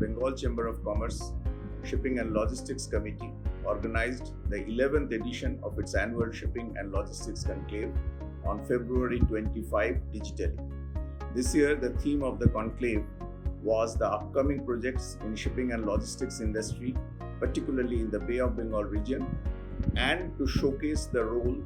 Bengal Chamber of Commerce Shipping and Logistics Committee organized the 11th edition of its annual Shipping and Logistics Conclave on February 25 digitally. This year, the theme of the conclave was the upcoming projects in shipping and logistics industry, particularly in the Bay of Bengal region, and to showcase the role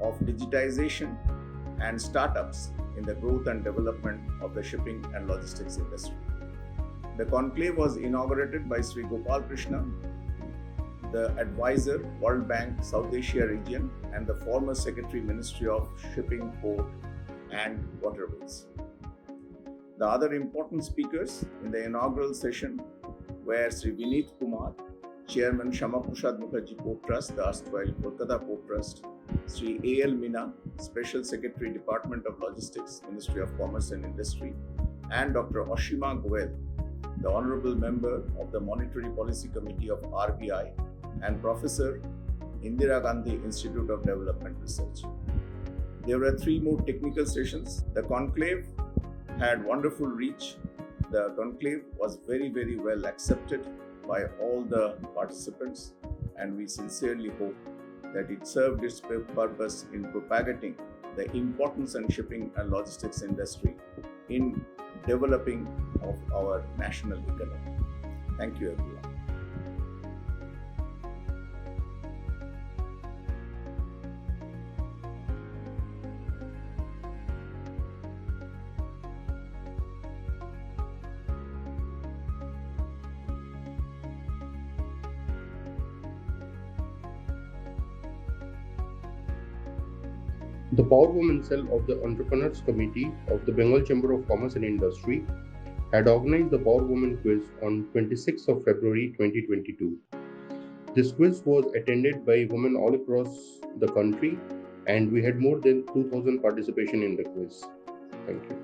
of digitization and startups in the growth and development of the shipping and logistics industry. The conclave was inaugurated by Sri Gopal Krishna, the advisor, World Bank, South Asia region, and the former Secretary, Ministry of Shipping, Port and Waterways. The other important speakers in the inaugural session were Sri Vineet Kumar, Chairman, Shama Prasad Mukherjee Port Trust, the erstwhile Kolkata Port Trust, Sri A.L. Meena, Special Secretary, Department of Logistics, Ministry of Commerce and Industry, and Dr. Ashima Goel, the Honorable Member of the Monetary Policy Committee of RBI and Professor, Indira Gandhi Institute of Development Research. There were 3 more technical sessions. The conclave had wonderful reach. The conclave was very well accepted by all the participants, and we sincerely hope that it served its purpose in propagating the importance in shipping and logistics industry in developing of our national economy. Thank you, everyone. The Power Women Cell of the Entrepreneurs Committee of the Bengal Chamber of Commerce and Industry had organized the Power Women Quiz on 26th of February 2022. This quiz was attended by women all across the country, and we had more than 2,000 participation in the quiz. Thank you.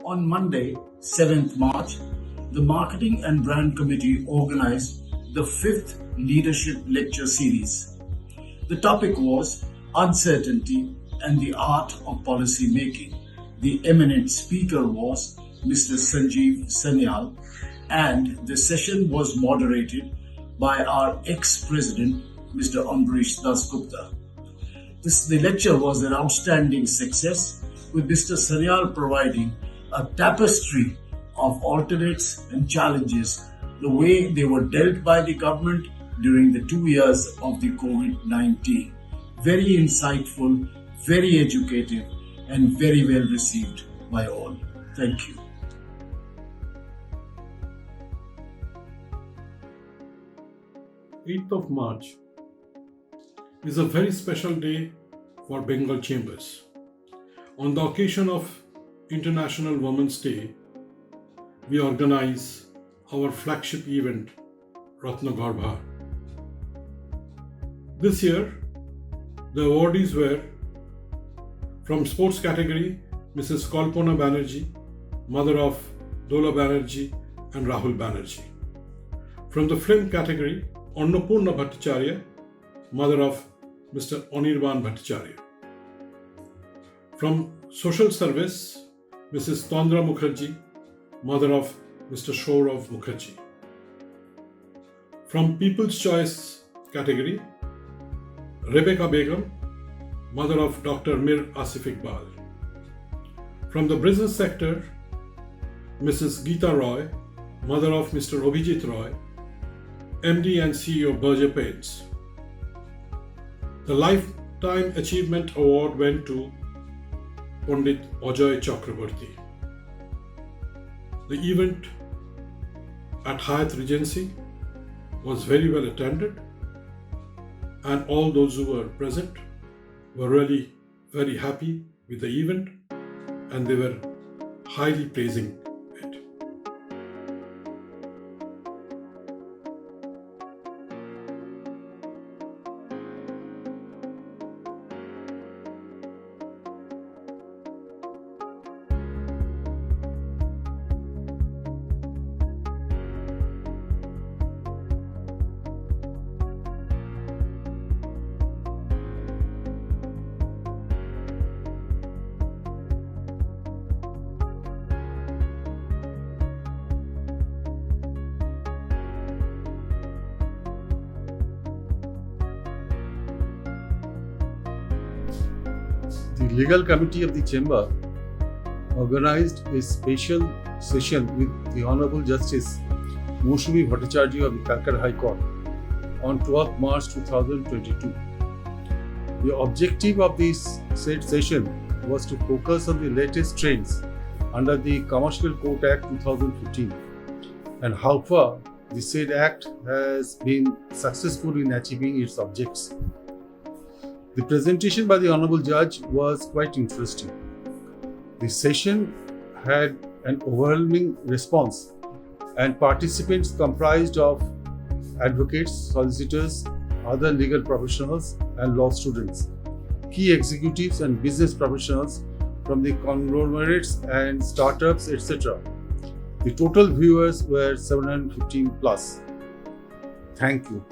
On Monday, 7th March, the Marketing and Brand Committee organized the 5th Leadership Lecture Series. The topic was Uncertainty and the Art of Policy Making. The eminent speaker was Mr. Sanjeev Sanyal, and the session was moderated by our ex-president, Mr. Ambarish Dasgupta. The lecture was an outstanding success, with Mr. Sanyal providing a tapestry of alternates and challenges, the way they were dealt by the government during the 2 years of the COVID-19. Very insightful, very educative, and very well received by all. Thank you. of March is a very special day for Bengal Chambers. On the occasion of International Women's Day, we organize our flagship event, Ratna Garbha. This year, the awardees were from sports category, Mrs. Kalpana Banerjee, mother of Dola Banerjee and Rahul Banerjee. From the film category, Annapurna Bhattacharya, mother of Mr. Anirban Bhattacharya. From social service, Mrs. Tandra Mukherjee, mother of Mr. Shourav Mukherjee. From People's Choice category, Rebecca Begum, mother of Dr. Mir Asif Iqbal. From the business sector, Mrs. Geeta Roy, mother of Mr. Abhijit Roy, MD and CEO Berger Paints. The Lifetime Achievement Award went to Pandit Ajoy Chakraborty. The event at Hyatt Regency was very well attended, and all those who were present were really very happy with the event, and they were highly praising it. The Legal Committee of the Chamber organized a special session with the Honorable Justice Moushumi Bhattacharya of the Calcutta High Court on 12th March 2022. The objective of this said session was to focus on the latest trends under the Commercial Court Act 2015 and how far the said act has been successful in achieving its objects. The presentation by the Honorable Judge was quite interesting. The session had an overwhelming response and participants comprised of advocates, solicitors, other legal professionals and law students, key executives and business professionals from the conglomerates and startups, etc. The total viewers were 715 plus. Thank you.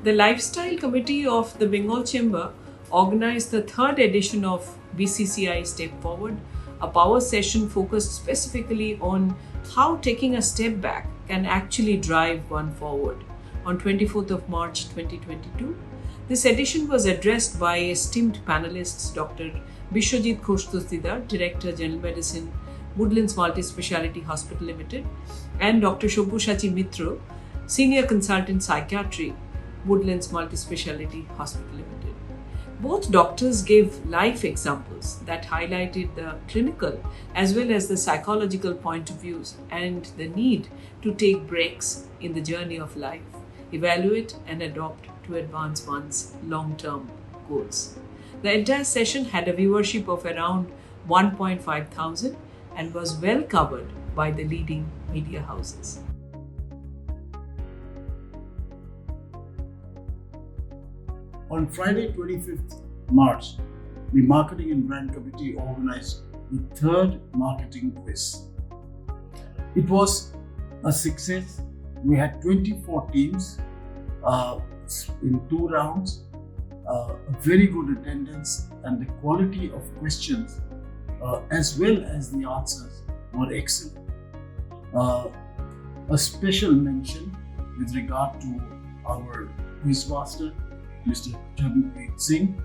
The Lifestyle Committee of the Bengal Chamber organized the third edition of BCCI Step Forward, a power session focused specifically on how taking a step back can actually drive one forward. On 24th of March 2022, this edition was addressed by esteemed panelists Dr. Bishwajit Khosh-Dastidar, Director General Medicine, Woodlands Multi-Speciality Hospital Limited, and Dr. Shobboshachi Mitra, Senior Consultant Psychiatry, Woodlands Multi-Speciality Hospital Limited. Both doctors gave life examples that highlighted the clinical as well as the psychological point of views and the need to take breaks in the journey of life, evaluate and adopt to advance one's long-term goals. The entire session had a viewership of around 1.5 thousand and was well covered by the leading media houses. On Friday, 25th March, the Marketing and Brand Committee organized the third marketing quiz. It was a success. We had 24 teams in 2 rounds, a very good attendance, and the quality of questions as well as the answers were excellent. A special mention with regard to our quizmaster, Mr. Charanpreet Singh,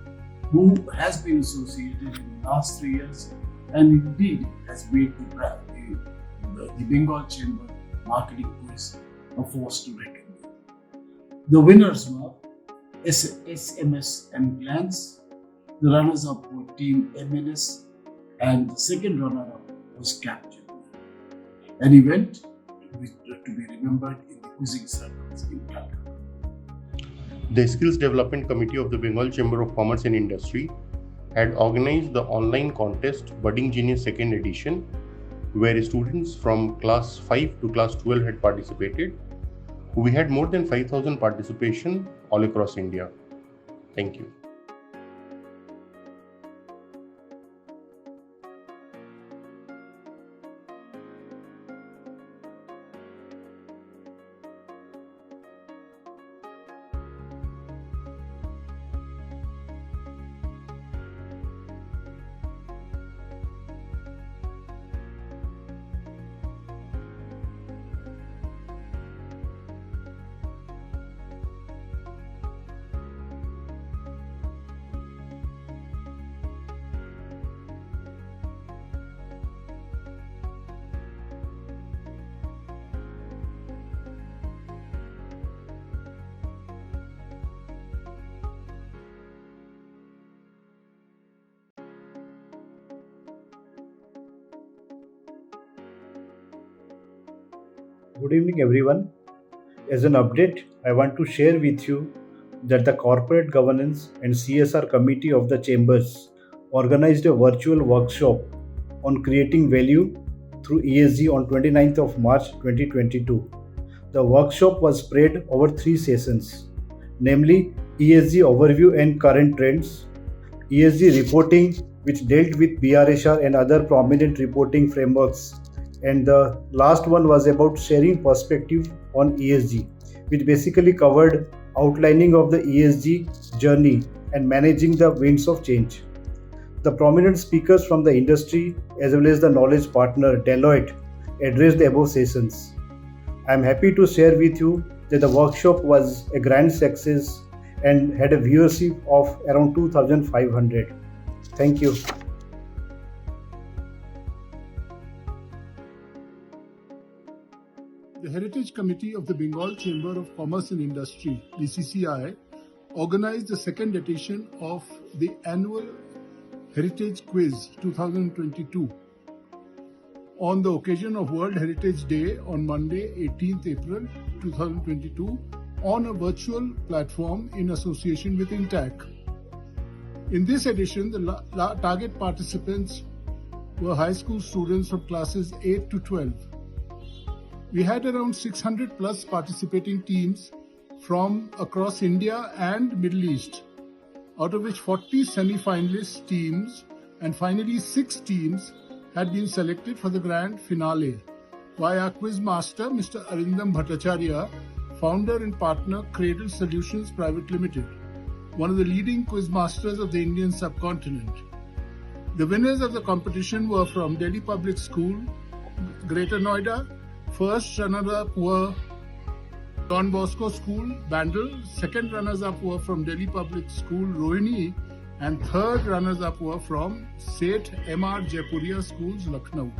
who has been associated in the last 3 years and indeed has made the Bengal Chamber Marketing Quiz a force to reckon with. The winners were SMS and Glance, the runners-up were Team MNS, and the second runner-up was Captain. An event to be remembered in the quizzing circles in Calcutta. The Skills Development Committee of the Bengal Chamber of Commerce and Industry had organized the online contest Budding Genius 2nd edition, where students from class 5 to class 12 had participated. We had more than 5,000 participation all across India. Thank you. Good evening, everyone. As an update, I want to share with you that the Corporate Governance and CSR Committee of the Chambers organized a virtual workshop on creating value through ESG on 29th of March 2022. The workshop was spread over 3 sessions, namely ESG Overview and Current Trends, ESG Reporting, which dealt with BRSR and other prominent reporting frameworks, and the last one was about sharing perspective on ESG, which basically covered outlining of the ESG journey and managing the winds of change. The prominent speakers from the industry as well as the knowledge partner Deloitte addressed the above sessions. I'm happy to share with you that the workshop was a grand success and had a viewership of around 2,500. Thank you. The Heritage Committee of the Bengal Chamber of Commerce and Industry, BCCI, organized the second edition of the annual Heritage Quiz 2022 on the occasion of World Heritage Day on Monday, 18th April 2022 on a virtual platform in association with Intac. In this edition, the target participants were high school students from classes 8 to 12. We had around 600 plus participating teams from across India and Middle East, out of which 40 semi-finalist teams and finally 6 teams had been selected for the grand finale by our quiz master, Mr. Arindam Bhattacharya, founder and partner Cradle Solutions Private Limited, one of the leading quiz masters of the Indian subcontinent. The winners of the competition were from Delhi Public School, Greater Noida. First runners-up were Don Bosco School, Bandel. Second runners-up were from Delhi Public School, Rohini. And third runners-up were from Seth M.R. Jaipuria Schools, Lucknow.